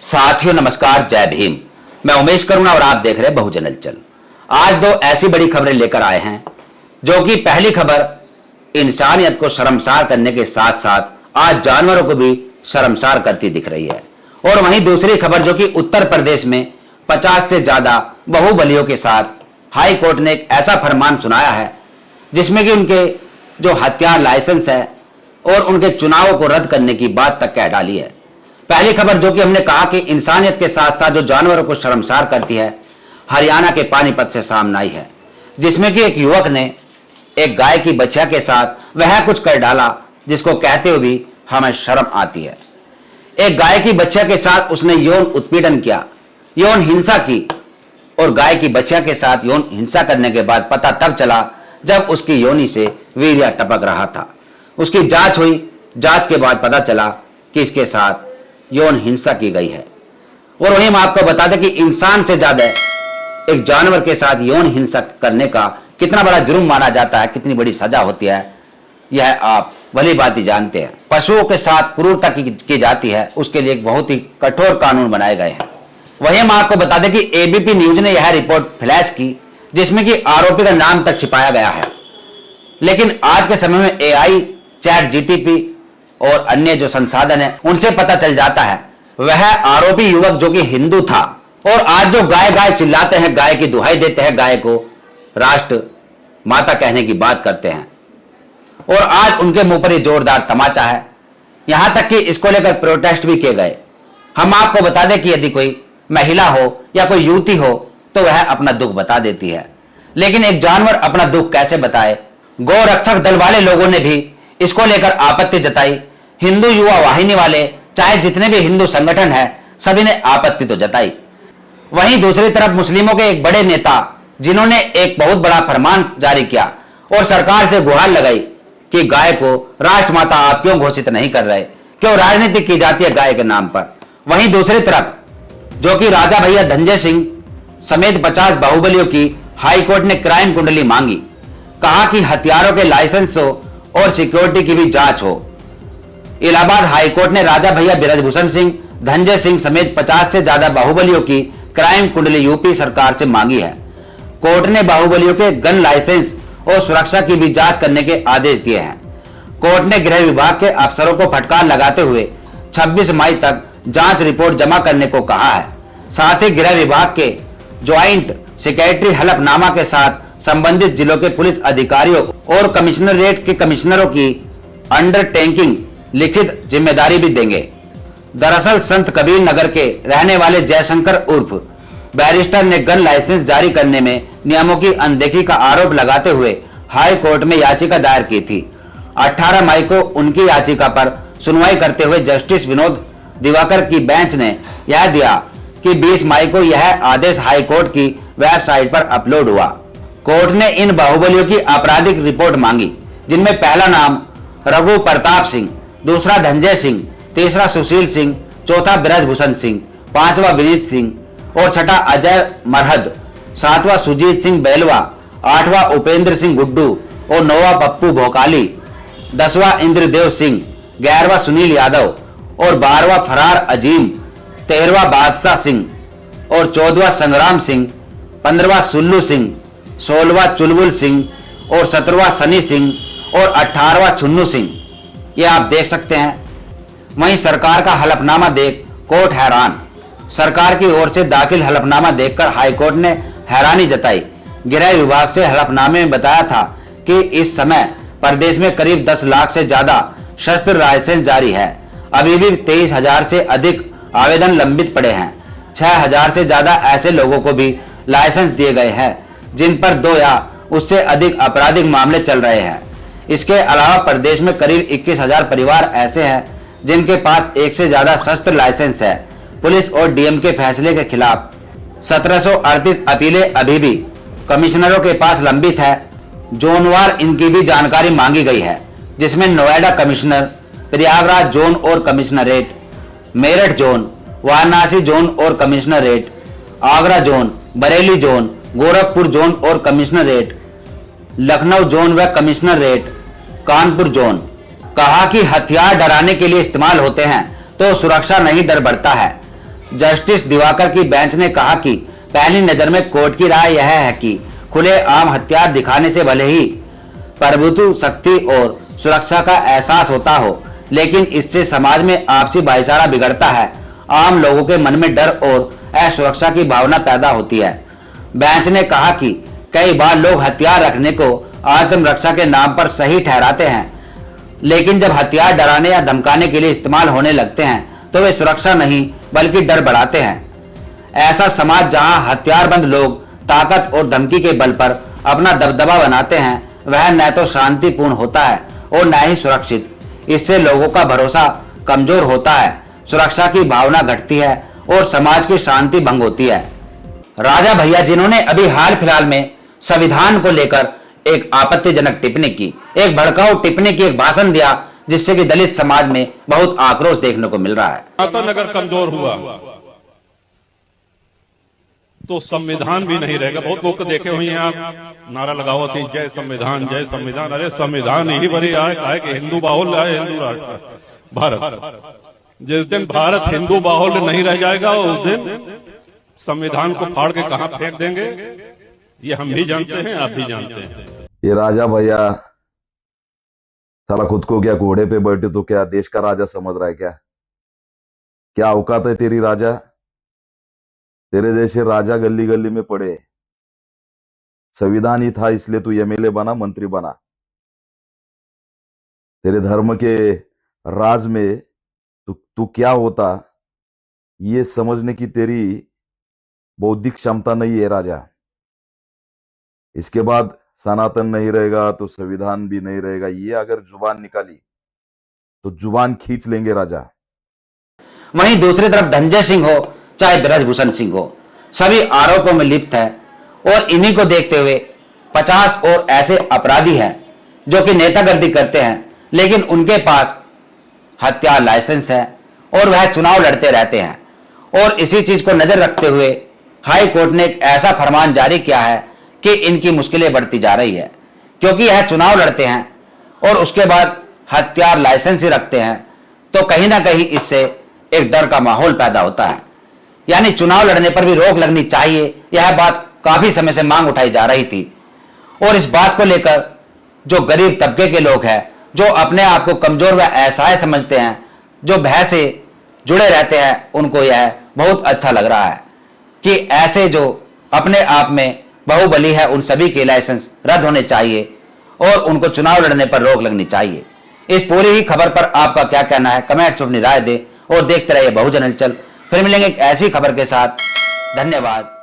साथियों नमस्कार, जय भीम। मैं उमेश करुणा और आप देख रहे हैं बहुजन हलचल। आज दो ऐसी बड़ी खबरें लेकर आए हैं जो कि पहली खबर इंसानियत को शर्मसार करने के साथ साथ आज जानवरों को भी शर्मसार करती दिख रही है, और वहीं दूसरी खबर जो कि उत्तर प्रदेश में 50 से ज्यादा बाहुबलियों के साथ हाई कोर्ट ने एक ऐसा फरमान सुनाया है जिसमें कि उनके जो हथियार लाइसेंस है और उनके चुनावों को रद्द करने की बात तक कह डाली है। पहली खबर जो कि हमने कहा कि इंसानियत के साथ साथ जो जानवरों को शर्मसार करती है, हरियाणा के पानीपत से सामने आई है, जिसमें कि एक युवक ने एक गाय की बछिया के साथ वह कुछ कर डाला जिसको कहते हुए भी हमें शर्म आती है। एक गाय की बछिया के साथ उसने यौन उत्पीड़न किया, यौन हिंसा की, और गाय की बछिया के साथ यौन हिंसा करने के बाद पता तब चला जब उसकी योनि से वीर्य टपक रहा था। उसकी जांच हुई, जांच के बाद पता चला कि इसके साथ यौन हिंसा की गई है। और वहीं हम आपको बता दें कि इंसान से ज्यादा एक जानवर के साथ यौन हिंसा करने का कितना बड़ा जुर्म माना जाता है, कितनी बड़ी सजा होती है, यह आप भली बात ही जानते हैं। पशुओं के साथ क्रूरता की जाती है, उसके लिए एक बहुत ही कठोर कानून बनाए गए हैं। वहीं हम आपको बता दें कि एबीपी न्यूज ने यह रिपोर्ट फ्लैश की जिसमें कि आरोपी का नाम तक छिपाया गया है, लेकिन आज के समय में एआई, चैट जीटीपी और अन्य जो संसाधन है उनसे पता चल जाता है वह आरोपी युवक जो कि हिंदू था, और आज जो गाय गाय चिल्लाते हैं, गाय की दुहाई देते हैं, गाय को राष्ट्र माता कहने की बात करते हैं, और आज उनके मुंह पर ये जोरदार तमाचा है। यहां तक कि इसको लेकर प्रोटेस्ट भी किए गए। हम आपको बता दें कि यदि कोई महिला हो या कोई युवती हो तो वह अपना दुख बता देती है, लेकिन एक जानवर अपना दुख कैसे बताए? गौ रक्षक दल वाले लोगों ने भी इसको लेकर आपत्ति जताई। हिंदू युवा वाहिनी वाले, चाहे जितने भी हिंदू संगठन है, सभी ने आपत्ति तो जताई। वहीं दूसरी तरफ मुस्लिमों के एक बड़े नेता जिन्होंने एक बहुत बड़ा फरमान जारी किया और सरकार से गुहार लगाई कि गाय को राष्ट्रमाता आप क्यों घोषित नहीं कर रहे, क्यों राजनीति की जाती है गाय के नाम पर। वहीं दूसरी तरफ जो कि राजा भैया धनंजय सिंह समेत 50 बाहुबलियों की हाईकोर्ट ने क्राइम कुंडली मांगी। कहा कि हथियारों के लाइसेंस हो और सिक्योरिटी की भी जांच हो। इलाहाबाद हाईकोर्ट ने राजा भैया बृजभूषण सिंह, धनंजय सिंह समेत 50 से ज्यादा बाहुबलियों की क्राइम कुंडली यूपी सरकार से मांगी है। कोर्ट ने बाहुबलियों के गन लाइसेंस और सुरक्षा की भी जांच करने के आदेश दिए हैं। कोर्ट ने गृह विभाग के अफसरों को फटकार लगाते हुए 26 मई तक जांच रिपोर्ट जमा करने को कहा है। साथ ही गृह विभाग के ज्वाइंट सेक्रेटरी हलफनामा के साथ संबंधित जिलों के पुलिस अधिकारियों और कमिश्नरेट के कमिश्नरों की अंडरटेकिंग लिखित जिम्मेदारी भी देंगे। दरअसल संत कबीर नगर के रहने वाले जयशंकर उर्फ बैरिस्टर ने गन लाइसेंस जारी करने में नियमों की अनदेखी का आरोप लगाते हुए हाई कोर्ट में याचिका दायर की थी। 18 मई को उनकी याचिका पर सुनवाई करते हुए जस्टिस विनोद दिवाकर की बेंच ने यह दिया कि 20 मई को यह आदेश हाई कोर्ट की वेबसाइट पर अपलोड हुआ। कोर्ट ने इन बाहुबलियों की आपराधिक रिपोर्ट मांगी, जिनमें पहला नाम रघु प्रताप सिंह, दूसरा धनंजय सिंह, तीसरा सुशील सिंह, चौथा बृजभूषण सिंह, पांचवा विनीत सिंह और छठा अजय मरहद, सातवां सुजीत सिंह बेलवा, आठवां उपेंद्र सिंह गुड्डू और नौवां पप्पू भोकाली, 10वां इंद्रदेव सिंह, 11वां सुनील यादव और 12वां फरार अजीम, 13वां बादशाह सिंह और 14वां संग्राम सिंह, 15वां सुल्लू सिंह, 16वां चुलबुल सिंह और 17वां सनी सिंह और 18वां छुन्नू सिंह। ये आप देख सकते हैं। वहीं सरकार का हलफनामा देख कोर्ट हैरान। सरकार की ओर से दाखिल हलफनामा देखकर हाईकोर्ट ने हैरानी जताई। गृह विभाग से हलफनामे में बताया था कि इस समय प्रदेश में करीब 10 लाख से ज्यादा शस्त्र लाइसेंस जारी है। अभी भी 23,000 से अधिक आवेदन लंबित पड़े हैं। 6,000 से ज्यादा ऐसे लोगों को भी लाइसेंस दिए गए हैं जिन पर 2 या उससे अधिक आपराधिक मामले चल रहे हैं। इसके अलावा प्रदेश में करीब 21,000 परिवार ऐसे हैं जिनके पास एक से ज्यादा शस्त्र लाइसेंस है। पुलिस और डीएम के फैसले के खिलाफ 1738 अपीलें अभी भी कमिश्नरों के पास लंबित है। जोनवार इनकी भी जानकारी मांगी गई है, जिसमें नोएडा कमिश्नर, प्रयागराज जोन और commissionerate, Meerut zone, Varanasi zone और commissionerate, Agra zone, Bareilly zone, Gorakhpur zone और कमिश्नरेट, लखनऊ जोन व कमिश्नरेट, कानपुर जोन। कहा कि हथियार डराने के लिए इस्तेमाल होते हैं तो सुरक्षा नहीं डर बढ़ता है। जस्टिस दिवाकर की बेंच ने कहा कि पहली नजर में कोर्ट की राय यह है कि खुले आम हथियार दिखाने से भले ही प्रभुत्व, शक्ति और सुरक्षा का एहसास होता हो, लेकिन इससे समाज में आपसी भाईचारा बिगड़ता है। आम लोगों के मन में डर और असुरक्षा की भावना पैदा होती है। बेंच ने कहा कि कई बार लोग हथियार रखने को आत्मरक्षा के नाम पर सही ठहराते हैं, लेकिन जब हथियार डराने या धमकाने के लिए इस्तेमाल होने लगते हैं तो वे सुरक्षा नहीं बल्कि डर बढ़ाते हैं। ऐसा समाज जहां हथियारबंद लोग ताकत और धमकी के बल पर अपना दबदबा बनाते हैं, वह न तो शांतिपूर्ण होता है और न ही सुरक्षित। इससे लोगों का भरोसा कमजोर होता है, सुरक्षा की भावना घटती है और समाज की शांति भंग होती है। राजा भैया, जिन्होंने अभी हाल फिलहाल में संविधान को लेकर एक आपत्तिजनक टिप्पणी की, एक भड़काऊ टिप्पणी की, एक भाषण दिया, जिससे कि दलित समाज में बहुत आक्रोश देखने को मिल रहा है। अगर कमजोर हुआ तो संविधान भी नहीं रहेगा। बहुत लोग देखे हुए हैं आप, नारा लगाओ थी जय संविधान जय संविधान। अरे संविधान ही बड़ी आए कि हिंदू बाहुल्य है हिंदू राष्ट्र भारत। जिस दिन भारत हिंदू बाहुल्य नहीं रह जाएगा उस दिन संविधान को फाड़ के कहां फेंक देंगे, ये हम भी जानते हैं, आप भी जानते हैं। ये राजा भैया साला खुद को क्या घोड़े पे बैठे तो क्या देश का राजा समझ रहा है? क्या औकात है तेरी राजा? तेरे जैसे राजा गली गली में पड़े। संविधान ही था इसलिए तू एमएलए बना, मंत्री बना। तेरे धर्म के राज में तू क्या होता ये समझने की तेरी बौद्धिक क्षमता नहीं है राजा। इसके बाद सनातन नहीं रहेगा तो संविधान भी नहीं रहेगा। ये अगर जुबान निकाली तो जुबान खींच लेंगे राजा। वहीं दूसरी तरफ धनंजय सिंह हो चाहे ब्रजभूषण सिंह हो, सभी आरोपों में लिप्त है और इन्हीं को देखते हुए 50 और ऐसे अपराधी हैं जो कि नेतागर्दी करते हैं, लेकिन उनके पास हथियार लाइसेंस है और वह चुनाव लड़ते रहते हैं। और इसी चीज को नजर रखते हुए हाई कोर्ट ने एक ऐसा फरमान जारी किया है कि इनकी मुश्किलें बढ़ती जा रही है, क्योंकि यह चुनाव लड़ते हैं और उसके बाद हथियार लाइसेंस ही रखते हैं, तो कहीं ना कहीं इससे एक डर का माहौल पैदा होता है। यानी चुनाव लड़ने पर भी रोक लगनी चाहिए, यह बात काफी समय से मांग उठाई जा रही थी। और इस बात को लेकर जो गरीब तबके के लोग हैं, जो अपने आप को कमजोर व असहाय समझते हैं, जो भय से जुड़े रहते हैं, उनको यह बहुत अच्छा लग रहा है कि ऐसे जो अपने आप में बाहुबली है उन सभी के लाइसेंस रद्द होने चाहिए और उनको चुनाव लड़ने पर रोक लगनी चाहिए। इस पूरी ही खबर पर आपका क्या कहना है? कमेंट्स में अपनी राय दें और देखते रहिए बहुजन हलचल। फिर मिलेंगे एक ऐसी खबर के साथ। धन्यवाद।